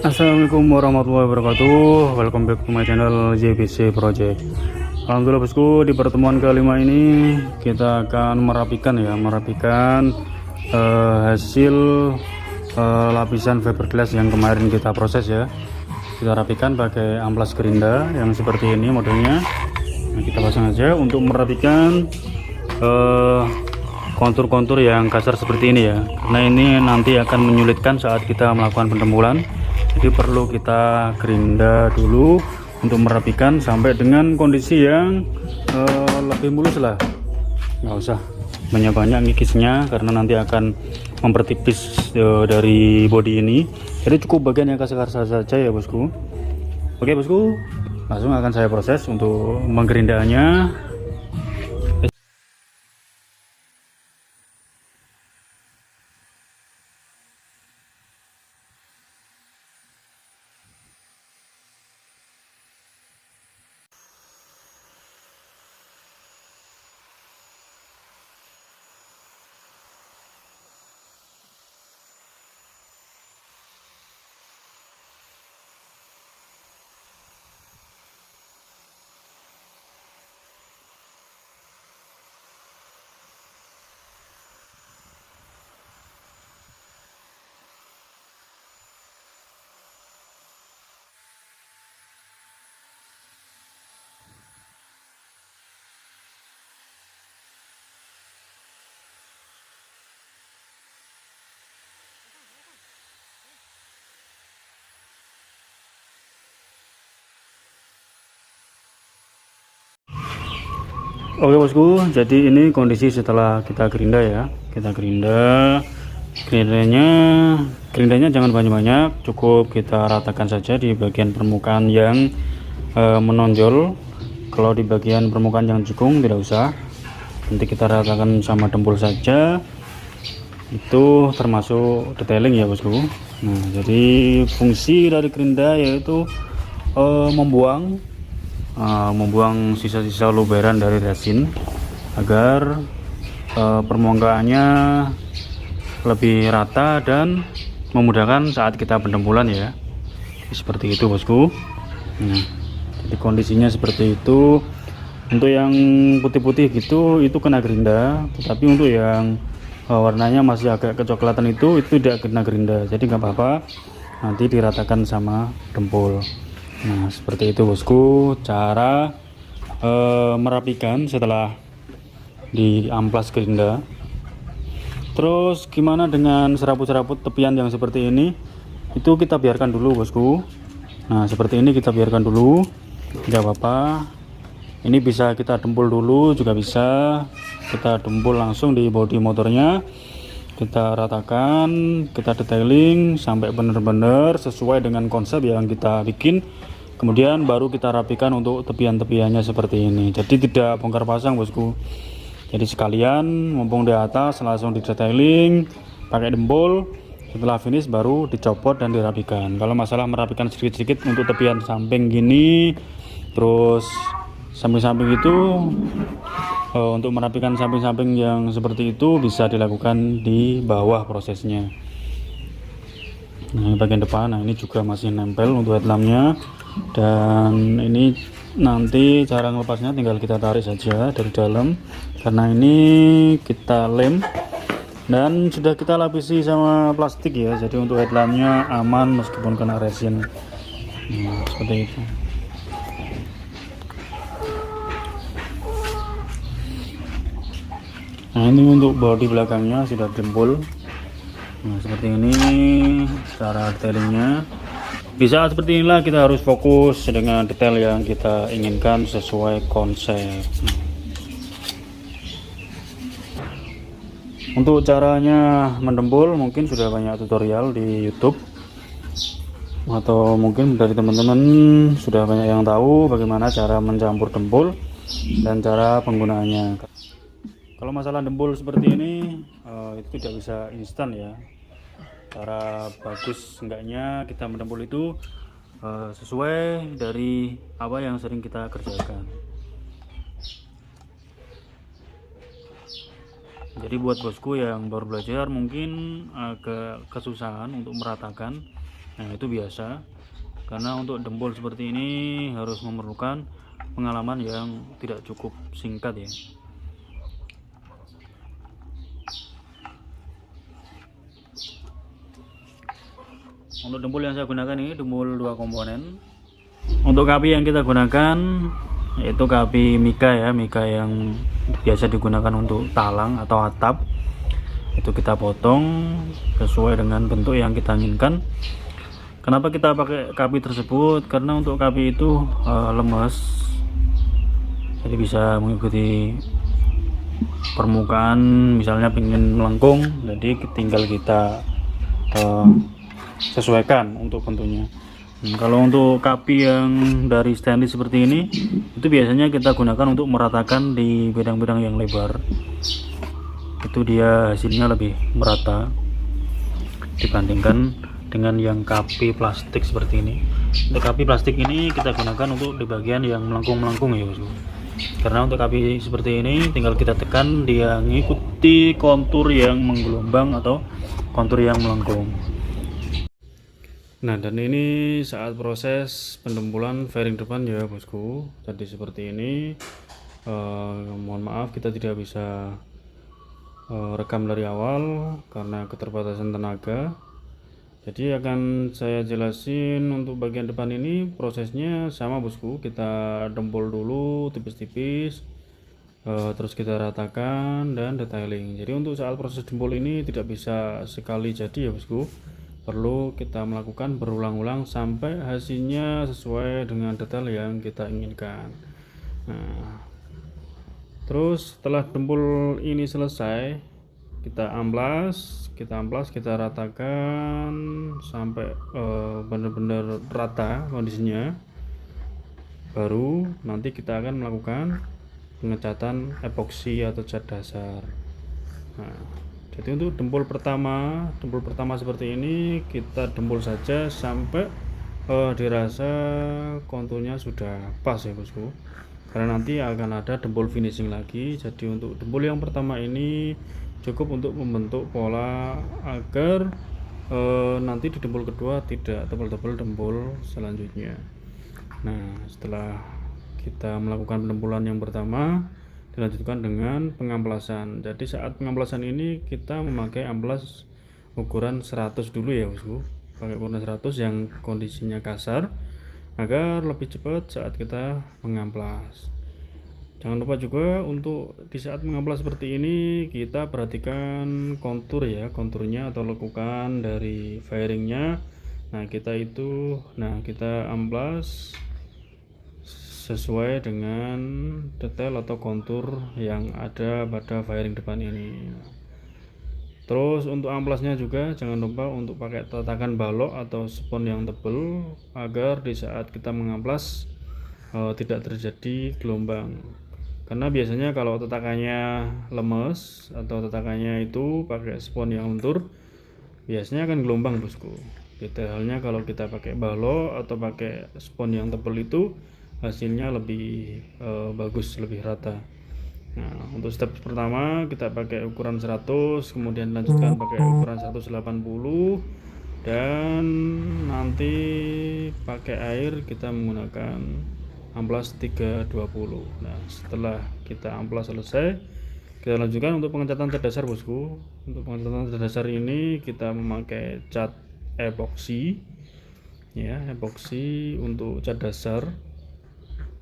Assalamualaikum warahmatullahi wabarakatuh. Welcome back to my channel JBC Project. Alhamdulillah bosku, di pertemuan kelima ini kita akan merapikan hasil lapisan fiberglass yang kemarin kita proses ya. Kita rapikan pakai amplas gerinda yang seperti ini modelnya. Nah, kita pasang aja untuk merapikan kontur-kontur yang kasar seperti ini ya, karena ini nanti akan menyulitkan saat kita melakukan pentembulan. Jadi perlu kita gerinda dulu untuk merapikan sampai dengan kondisi yang lebih mulus lah. Nggak usah banyak-banyak ngikisnya karena nanti akan mempertipis dari bodi ini. Jadi cukup bagian yang kasar saja ya bosku. Oke bosku, langsung akan saya proses untuk menggerindanya. Oke bosku, jadi ini kondisi setelah kita gerinda ya. Kita gerindanya jangan banyak-banyak, cukup kita ratakan saja di bagian permukaan yang menonjol. Kalau di bagian permukaan yang jukung tidak usah, nanti kita ratakan sama dempul saja. Itu termasuk detailing ya bosku. Nah, jadi fungsi dari gerinda yaitu membuang sisa-sisa luberan dari resin agar permukaannya lebih rata dan memudahkan saat kita pendempulan ya. Seperti itu bosku. Nah, jadi kondisinya seperti itu. Untuk yang putih-putih gitu itu kena gerinda, tetapi untuk yang warnanya masih agak kecoklatan itu tidak kena gerinda, jadi nggak apa-apa, nanti diratakan sama dempul. Nah seperti itu bosku cara merapikan setelah di amplas gerinda. Terus gimana dengan serabut-serabut tepian yang seperti ini, itu kita biarkan dulu bosku. Nah seperti ini kita biarkan dulu, tidak apa-apa. Ini bisa kita dempul dulu juga bisa, kita dempul langsung di bodi motornya, kita ratakan, kita detailing sampai benar-benar sesuai dengan konsep yang kita bikin. Kemudian baru kita rapikan untuk tepian-tepiannya seperti ini. Jadi tidak bongkar pasang bosku. Jadi sekalian mumpung di atas langsung di detailing pakai dempul. Setelah finish baru dicopot dan dirapikan. Kalau masalah merapikan sedikit-sedikit untuk tepian samping gini, terus samping-samping itu untuk merapikan samping-samping yang seperti itu bisa dilakukan di bawah prosesnya. Nah, bagian depan, nah ini juga masih nempel untuk headlampnya, dan ini nanti cara melepasnya tinggal kita tarik saja dari dalam, karena ini kita lem dan sudah kita lapisi sama plastik ya, jadi untuk headlampnya aman meskipun kena resin. Nah, seperti itu. Nah ini untuk bodi belakangnya sudah dempul. Nah seperti ini cara detailingnya. Bisa seperti inilah, kita harus fokus dengan detail yang kita inginkan sesuai konsep. Untuk caranya mendempul mungkin sudah banyak tutorial di YouTube, atau mungkin dari teman-teman sudah banyak yang tahu bagaimana cara mencampur dempul dan cara penggunaannya. Kalau masalah dempul seperti ini itu tidak bisa instan ya. Cara bagus enggaknya kita mendempul itu sesuai dari apa yang sering kita kerjakan. Jadi buat bosku yang baru belajar mungkin agak kesusahan untuk meratakan, Nah itu biasa, karena untuk dempul seperti ini harus memerlukan pengalaman yang tidak cukup singkat ya. Untuk dempul yang saya gunakan ini dempul 2 komponen. Untuk kapi yang kita gunakan yaitu kapi mika ya, mika yang biasa digunakan untuk talang atau atap. Itu kita potong sesuai dengan bentuk yang kita inginkan. Kenapa kita pakai kapi tersebut? Karena untuk kapi itu lemes, jadi bisa mengikuti permukaan. Misalnya ingin melengkung, jadi tinggal kita sesuaikan untuk bentuknya. Kalau untuk kapi yang dari stainless seperti ini, itu biasanya kita gunakan untuk meratakan di bidang-bidang yang lebar. Itu dia hasilnya lebih merata dibandingkan dengan yang kapi plastik seperti ini. Untuk kapi plastik ini kita gunakan untuk di bagian yang melengkung-melengkung ya bosku. Karena untuk kapi seperti ini tinggal kita tekan, dia mengikuti kontur yang menggelombang atau kontur yang melengkung. Nah, dan ini saat proses pendempulan fairing depan ya bosku. Jadi seperti ini. Mohon maaf kita tidak bisa rekam dari awal karena keterbatasan tenaga. Jadi akan saya jelasin untuk bagian depan ini prosesnya sama bosku. Kita dempul dulu tipis-tipis, terus kita ratakan dan detailing. Jadi untuk saat proses dempul ini tidak bisa sekali jadi ya bosku, perlu kita melakukan berulang-ulang sampai hasilnya sesuai dengan detail yang kita inginkan. Nah, terus setelah dempul ini selesai, kita amplas, kita ratakan sampai benar-benar rata kondisinya. Baru nanti kita akan melakukan pengecatan epoksi atau cat dasar. Nah, jadi untuk dempul pertama seperti ini kita dempul saja sampai dirasa konturnya sudah pas ya bosku. Karena nanti akan ada dempul finishing lagi. Jadi untuk dempul yang pertama ini cukup untuk membentuk pola agar nanti di dempul kedua tidak tebal-tebal dempul selanjutnya. Nah, setelah kita melakukan pendempulan yang pertama, dilanjutkan dengan pengamplasan. Jadi saat pengamplasan ini kita memakai amplas ukuran 100 dulu ya bosku. Pakai ukuran 100 yang kondisinya kasar agar lebih cepat saat kita mengamplas. Jangan lupa juga untuk di saat mengamplas seperti ini kita perhatikan kontur ya, konturnya atau lekukan dari fairingnya. Nah kita amplas sesuai dengan detail atau kontur yang ada pada fairing depan ini. Terus untuk amplasnya juga jangan lupa untuk pakai tatakan balok atau spons yang tebal agar di saat kita mengamplas tidak terjadi gelombang. Karena biasanya kalau tatakannya lemes atau tatakannya itu pakai spons yang lentur, biasanya akan gelombang bosku. Beda halnya kalau kita pakai balok atau pakai spons yang tebal, itu hasilnya lebih bagus, lebih rata. Nah, untuk step pertama kita pakai ukuran 100, kemudian lanjutkan pakai ukuran 180, dan nanti pakai air kita menggunakan amplas 320. Nah, setelah kita amplas selesai, kita lanjutkan untuk pengecatan cat dasar bosku. Untuk pengecatan cat dasar ini kita memakai cat epoksi ya, epoksi untuk cat dasar.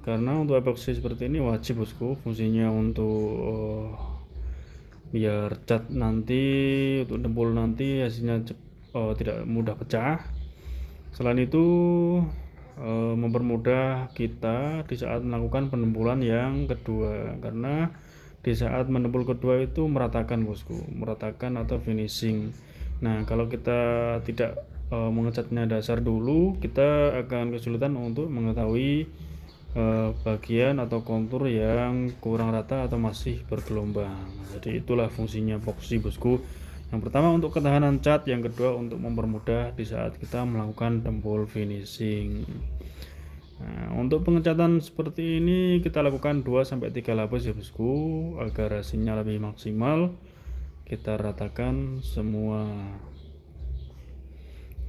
Karena untuk epoksi seperti ini wajib bosku, fungsinya untuk biar cat nanti untuk dempul nanti hasilnya tidak mudah pecah. Selain itu mempermudah kita di saat melakukan pendempulan yang kedua, karena di saat mendempul kedua itu meratakan bosku, meratakan atau finishing. Nah kalau kita tidak mengecatnya dasar dulu, kita akan kesulitan untuk mengetahui bagian atau kontur yang kurang rata atau masih bergelombang. Jadi itulah fungsinya epoksi bosku. Yang pertama untuk ketahanan cat, yang kedua untuk mempermudah di saat kita melakukan dempul finishing. Nah, untuk pengecatan seperti ini kita lakukan 2-3 lapis ya bosku, agar hasilnya lebih maksimal. Kita ratakan semua.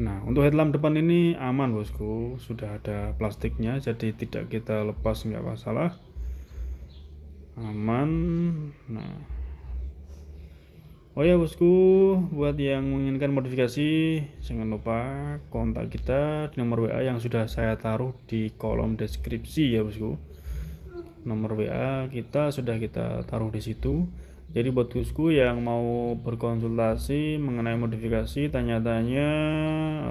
Nah, untuk headlamp depan ini aman bosku, sudah ada plastiknya, jadi tidak kita lepas nggak masalah, aman. Nah, oh ya bosku, buat yang menginginkan modifikasi, jangan lupa kontak kita di nomor WA yang sudah saya taruh di kolom deskripsi ya bosku. Nomor WA kita sudah kita taruh di situ. Jadi buat bosku yang mau berkonsultasi mengenai modifikasi, tanya-tanya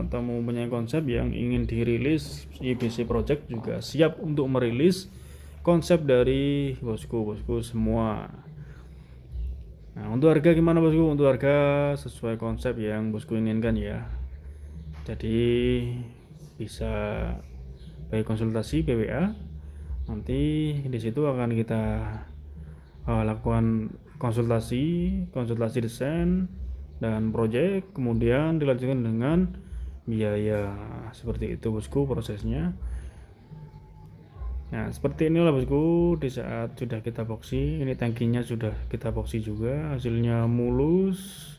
atau mempunyai konsep yang ingin dirilis, IBC Project juga siap untuk merilis konsep dari bosku semua. Nah, untuk harga gimana bosku? Untuk harga sesuai konsep yang bosku inginkan ya. Jadi bisa baik konsultasi PWA. Nanti di situ akan kita lakukan konsultasi desain dan proyek, kemudian dilanjutkan dengan biaya. Seperti itu bosku prosesnya. Nah, seperti inilah bosku, di saat sudah kita boxy, ini tangkinya sudah kita boxy juga, hasilnya mulus.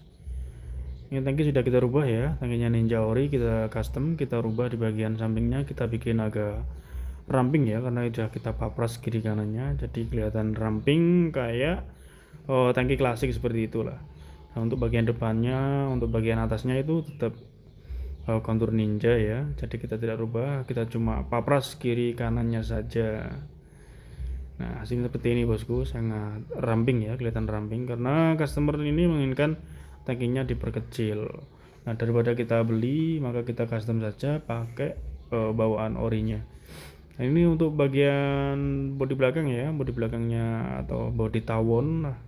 Ini tangki sudah kita rubah ya, tangkinya Ninja Ori kita custom, kita rubah di bagian sampingnya, kita bikin agak ramping ya, karena sudah kita papras kiri kanannya, jadi kelihatan ramping kayak tangki klasik seperti itulah. Nah, untuk bagian depannya, untuk bagian atasnya itu tetap kontur Ninja ya, jadi kita tidak rubah, kita cuma papras kiri kanannya saja. Nah, hasilnya seperti ini bosku, sangat ramping ya, kelihatan ramping karena customer ini menginginkan tangkinya diperkecil. Nah, daripada kita beli, maka kita custom saja pakai bawaan orinya. Nah, ini untuk bagian bodi belakang ya, bodi belakangnya atau bodi tawon. Nah,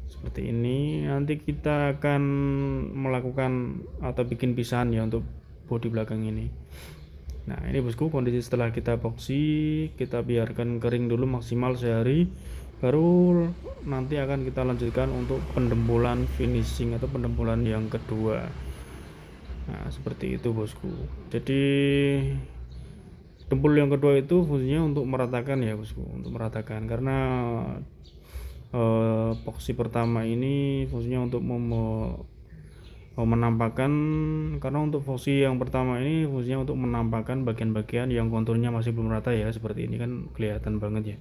seperti ini. Nanti kita akan melakukan atau bikin pisahan ya untuk bodi belakang ini. Nah, ini bosku kondisi setelah kita epoxy, kita biarkan kering dulu maksimal sehari, baru nanti akan kita lanjutkan untuk pendembulan finishing atau pendembulan yang kedua. Nah, seperti itu bosku. Jadi dempul yang kedua itu fungsinya untuk meratakan ya bosku, untuk meratakan karena epoxy pertama ini fungsinya untuk menampakkan, karena untuk fungsi yang pertama ini fungsinya untuk menampakkan bagian-bagian yang konturnya masih belum rata ya, seperti ini kan kelihatan banget ya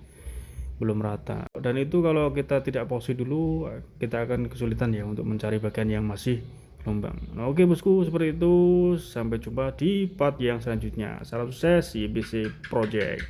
belum rata, dan itu kalau kita tidak epoxy dulu kita akan kesulitan ya untuk mencari bagian yang masih gelombang. Nah, oke bosku, seperti itu, sampai jumpa di part yang selanjutnya. Salam sukses IBC Project.